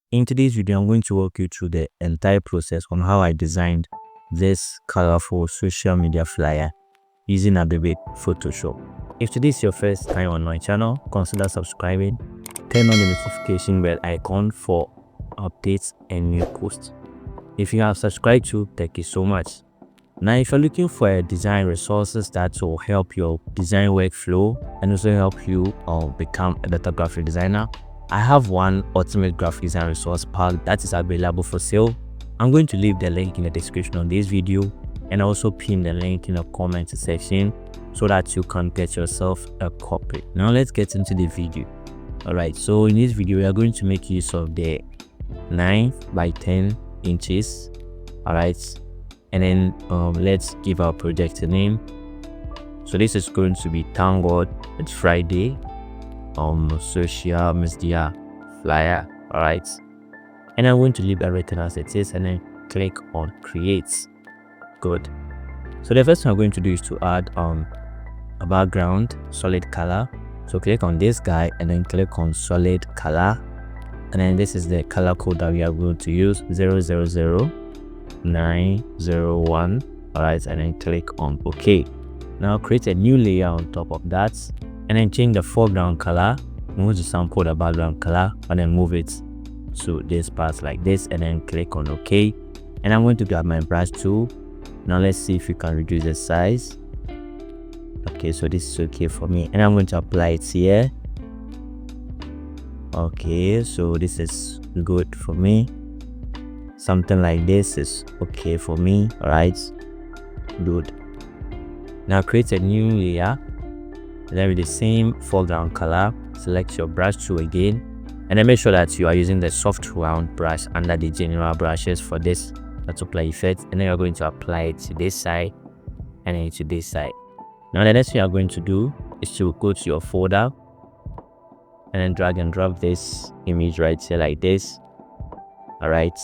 In today's video, I'm going to walk you through the entire process on how I designed this colorful social media flyer using Adobe Photoshop. If today is your first time on my channel, consider subscribing, turn on the notification bell icon for updates and new posts. If you have subscribed to, thank you so much. Now, if you're looking for design resources that will help your design workflow and also help you become a better graphic designer, I have one ultimate graphic design resource pack that is available for sale. I'm going to leave the link in the description of this video and also pin the link in the comment section so that you can get yourself a copy. Now let's get into the video. Alright, so in this video we are going to make use of the 9 by 10 inches. Alright, and then let's give our project a name. So this is going to be Thank God It's Friday social media flyer. Alright, and I'm going to leave everything as it is and then click on create. Good. So the first thing I'm going to do is to add a background solid color. So click on this guy and then click on solid color, and then this is the color code that we are going to use, 000901. Alright, and then click on OK. Now create a new layer on top of that and then change the foreground color. I'm going to sample the background color and then move it to this part like this and then click on OK. And I'm going to grab my brush tool. Now let's see if we can reduce the size. Okay, so this is okay for me and I'm going to apply it here. Okay, so this is good for me. Something like this is okay for me. All right, good. Now create a new layer, then with the same foreground color, select your brush tool again and then make sure that you are using the soft round brush under the general brushes for this apply effect, and then you're going to apply it to this side and then to this side. Now the next thing you're going to do is to go to your folder and then drag and drop this image right here like this. All right,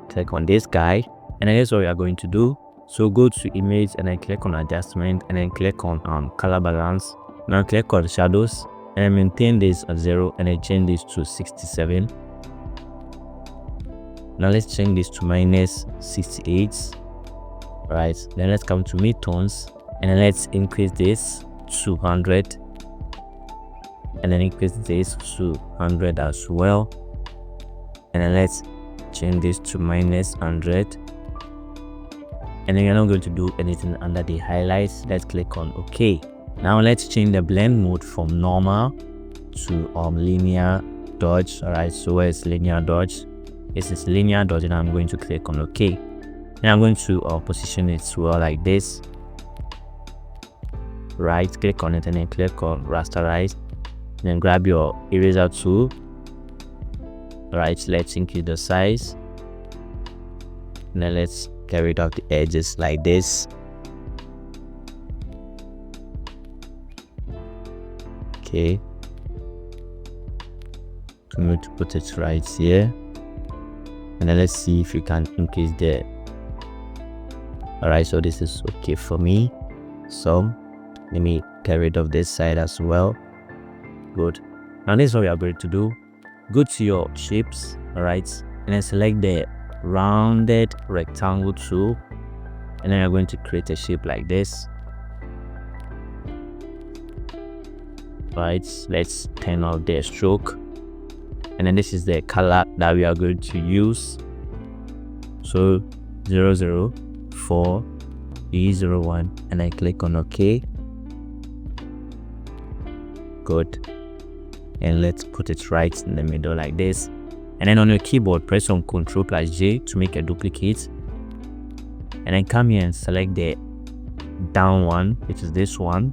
click on this guy and then that's what we are going to do. So go to image and then click on adjustment and then click on color balance. Now click on shadows and maintain this at 0 and then change this to 67. Now let's change this to minus 68. Right, then let's come to midtones and then let's increase this to 100 and then increase this to 100 as well, and then let's change this to minus 100. And then you're not going to do anything under the highlights. Let's click on OK. Now let's change the blend mode from normal to linear dodge. All right, so where's linear dodge? This is linear dodge and I'm going to click on OK. And I'm going to position it well like this. Right, click on it and then click on rasterize and then grab your eraser tool. All right, let's increase the size and then let's get rid of the edges like this. Okay, I'm going to put it right here and then let's see if you can increase the. All right, so this is okay for me. So let me get rid of this side as well. Good. Now this is what we are going to do. Go to your shapes, all right, and then select the rounded rectangle tool and then you're going to create a shape like this. Right, let's turn off the stroke and then this is the color that we are going to use. So 004E01 and I click on OK. Good, and let's put it right in the middle like this. And then on your keyboard press on Ctrl+J to make a duplicate and then come here and select the down one, which is this one.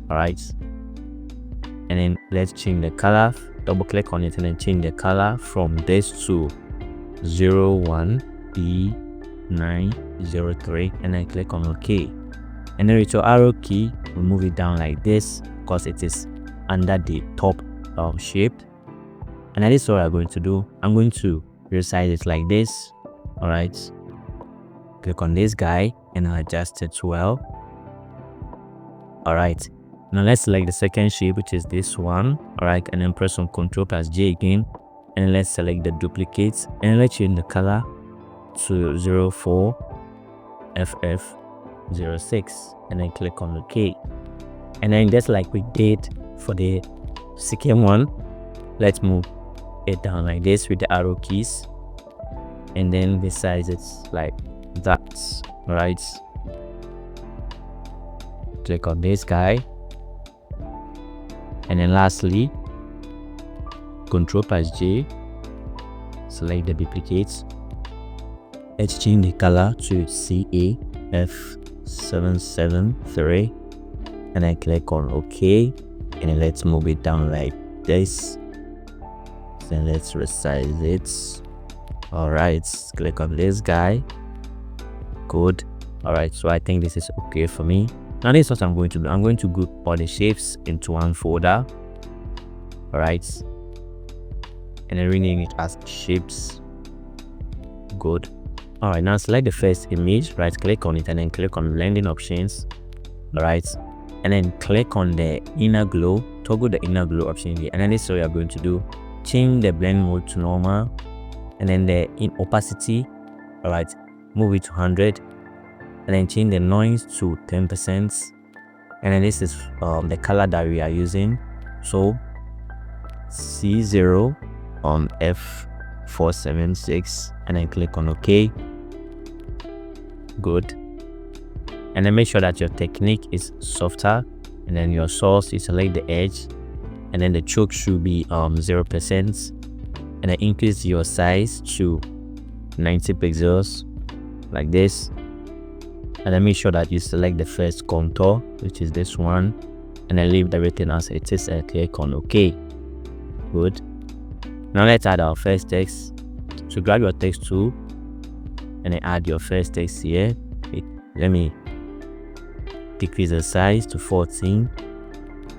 All right, and then let's change the color. Double click on it and then change the color from this to 01E903 and then click on OK. And then with your arrow key move it down like this because it is under the top shape. And that is what I'm going to do. I'm going to resize it like this. All right, click on this guy and adjust it well. All right, Now let's select the second shape, which is this one. All right, and then press on Ctrl+J again and let's select the duplicates, and let's change the color to 04FF06, and then click on OK. And then just like we did for the second one, let's move it down like this with the arrow keys, and then resize it like that. Right, click on this guy, and then lastly Ctrl+J, select the duplicates, let's change the color to CAF773, and then click on OK, and then let's move it down like this. Then let's resize it. All right, click on this guy. Good. All right, so I think this is okay for me. Now this is what I'm going to do. I'm going to group all the shapes into one folder. All right, and then rename it as shapes. Good. All right, now select the first image, right click on it, and then click on blending options. All right, and then click on the inner glow, toggle the inner glow option here, and then this is what you're going to do. Change the blend mode to normal, and then the opacity, all right, move it to 100, and then change the noise to 10%, and then this is the color that we are using, so C0 on F476, and then click on OK. Good. And then make sure that your technique is softer, and then your source, you select the edge, and then the choke should be 0%, and then increase your size to 90 pixels like this, and then make sure that you select the first contour, which is this one, and then leave everything as it is and click on OK. Good. Now let's add our first text. So grab your text tool and then add your first text here. Let me decrease the size to 14,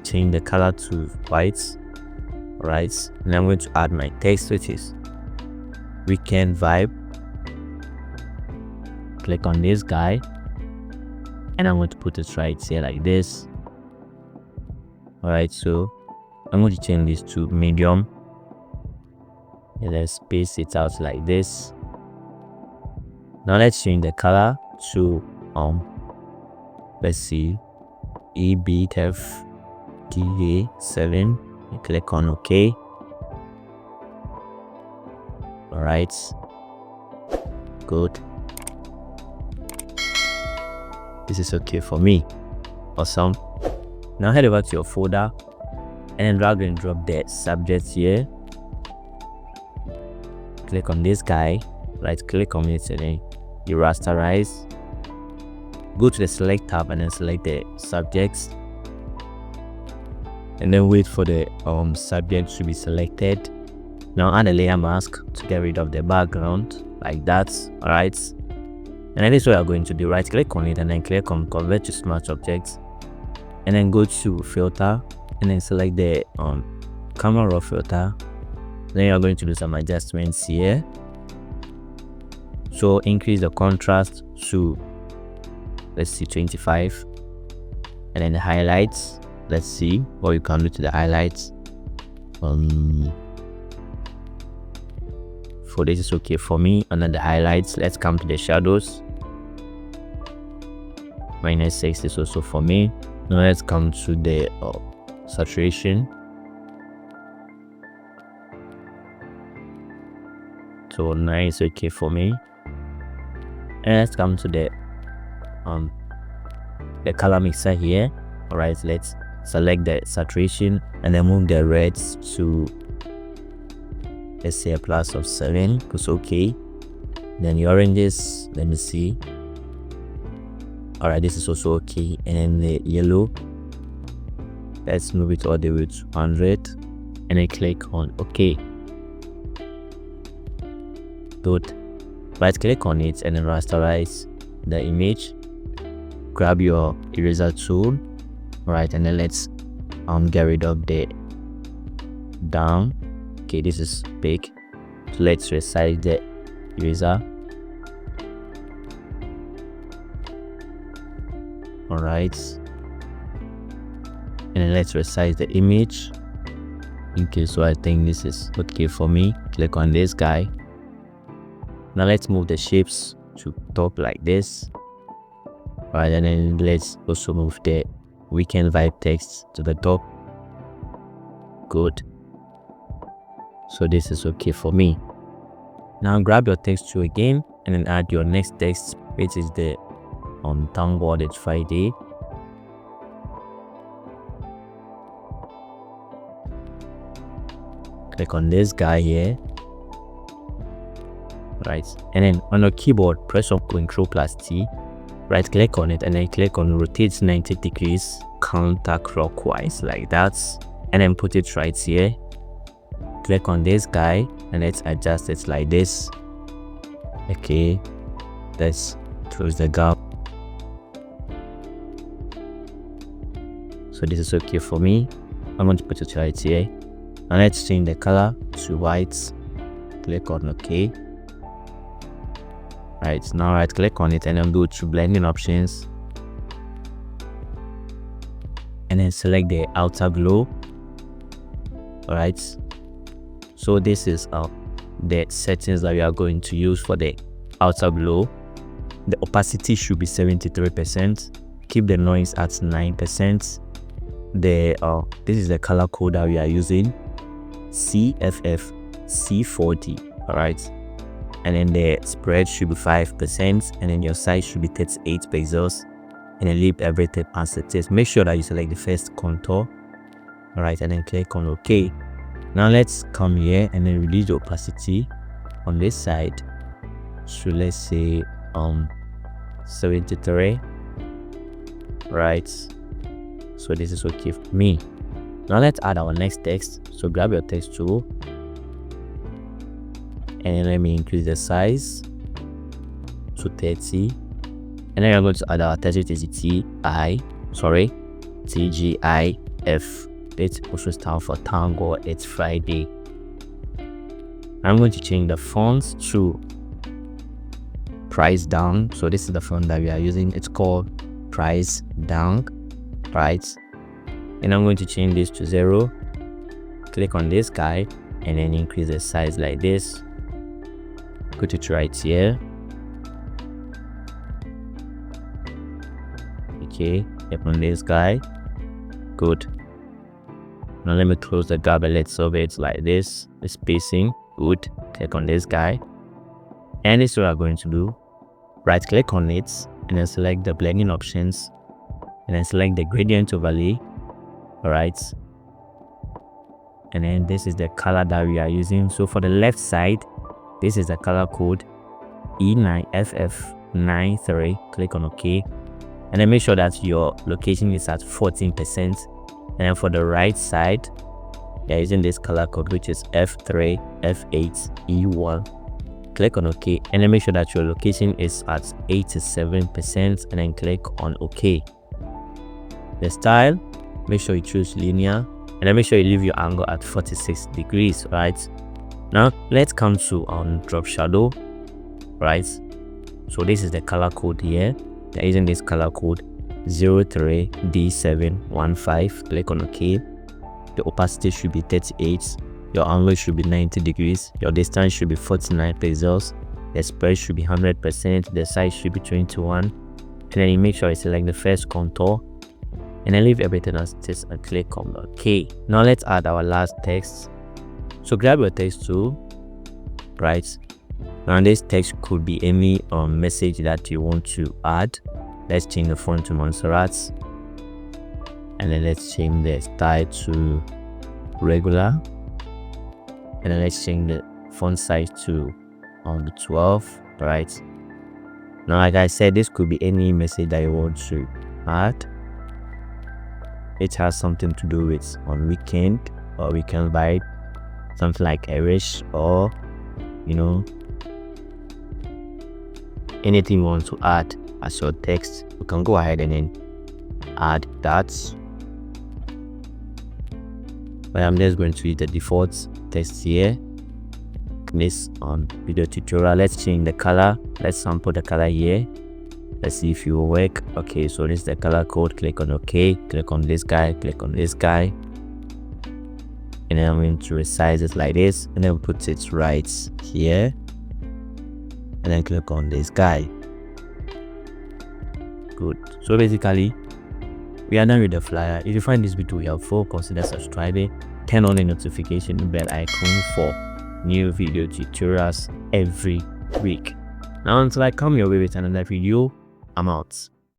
change the color to white. All right, and I'm going to add my text, which is weekend vibe. Click on this guy, and I'm going to put it right here like this. All right, so I'm going to change this to medium, and let's space it out like this. Now let's change the color to let's see, EBTFDA7, and click on OK. All right, good. This is okay for me. Awesome. Now head over to your folder and then drag and drop the subject here. Click on this guy, right click on it, and then you rasterize. Go to the select tab and then select the subjects, and then wait for the subject to be selected. Now add a layer mask to get rid of the background like that. All right, and then this is what you're going to do. Right click on it and then click on convert to smart objects, and then go to filter and then select the camera raw filter. Then you're going to do some adjustments here. So increase the contrast to, let's see, 25, and then the highlights, let's see what you can do to the highlights. For this is okay for me. And then the highlights, let's come to the shadows. -6 is also for me. Now let's come to the saturation. So 9 is okay for me. And let's come to the color mixer here. All right, let's select the saturation and then move the reds to, let's say, a plus of 7, because okay. Then the oranges, let me see. All right, this is also okay. And then the yellow, let's move it all the way to 100, and then click on OK. Good. Right click on it and then rasterize the image. Grab your eraser tool, right, and then let's get rid of the down. Okay, this is big, so let's resize the eraser. All right, and then let's resize the image Okay, so I think this is okay for me. Click on this guy. Now let's move the shapes to top like this. Right, and then let's also move the weekend vibe text to the top. Good. So this is okay for me. Now grab your text tool again and then add your next text, which is the on Thank God It's Friday. Click on this guy here. Right, and then on your keyboard press on Ctrl+T, right click on it and then click on rotate 90 degrees counterclockwise like that, and then put it right here. Click on this guy and let's adjust it like this. Okay, let's close the gap. So this is okay for me. I'm going to put it right here and let's change the color to white. Click on OK. Right, now right click on it and then go to blending options and then select the outer glow. Alright, so this is the settings that we are going to use for the outer glow. The opacity should be 73%. Keep the noise at 9%. This is the color code that we are using, CFF C40. Alright, and then the spread should be 5%, and then your size should be 38 pixels, and then leave everything as it is. Make sure that you select the first contour. Alright, and then click on OK. Now let's come here and then reduce the opacity on this side. So let's say 73. Right, so this is okay for me. Now let's add our next text. So grab your text tool and then let me increase the size to 30, and then I'm going to add our text, which is TGIF. It also stands for Thank God It's Friday. I'm going to change the fonts to Price Down. So this is the font that we are using. It's called Price Down. Right, and I'm going to change this to 0. Click on this guy and then increase the size like this. Put it right here. Okay, click on this guy. Good. Now let me close the gap and let's solve it like this. The spacing. Good. Click on this guy, and this is what we are going to do. Right click on it and then select the blending options and then select the gradient overlay. Alright, and then this is the color that we are using. So for the left side, this is the color code E9FF93. Click on OK, and then make sure that your location is at 14%. And then for the right side, you're using this color code, which is F3F8E1. Click on OK, and then make sure that your location is at 87%, and then click on OK. The style, make sure you choose linear, and then make sure you leave your angle at 46 degrees. Right, now let's come to drop shadow. Right, so this is the color code here. They're using this color code 03D715. Click on OK. The opacity should be 38. Your angle should be 90 degrees. Your distance should be 49 pixels. The spread should be 100%. The size should be 21. And then you make sure you select the first contour and then leave everything as it is and click on OK. Now let's add our last text. So grab your text tool. Right, now this text could be any message that you want to add. Let's change the font to Montserrat, and then let's change the style to regular, and then let's change the font size to 12. Right, now like I said, this could be any message that you want to add. It has something to do with on weekend or weekend vibe, something like Irish, or anything you want to add as your text. You can go ahead and then add that. But I'm just going to use the default text here. This video tutorial, let's change the color. Let's sample the color here. Let's see if it will work. Okay, so this is the color code. Click on OK. Click on this guy. Click on this guy. and then I'm going to resize it like this, and then put it right here, and then click on this guy. Good. So basically we are done with the flyer. If you find this video helpful, consider subscribing, turn on the notification bell icon for new video tutorials every week. Now until I come your way with another video, I'm out.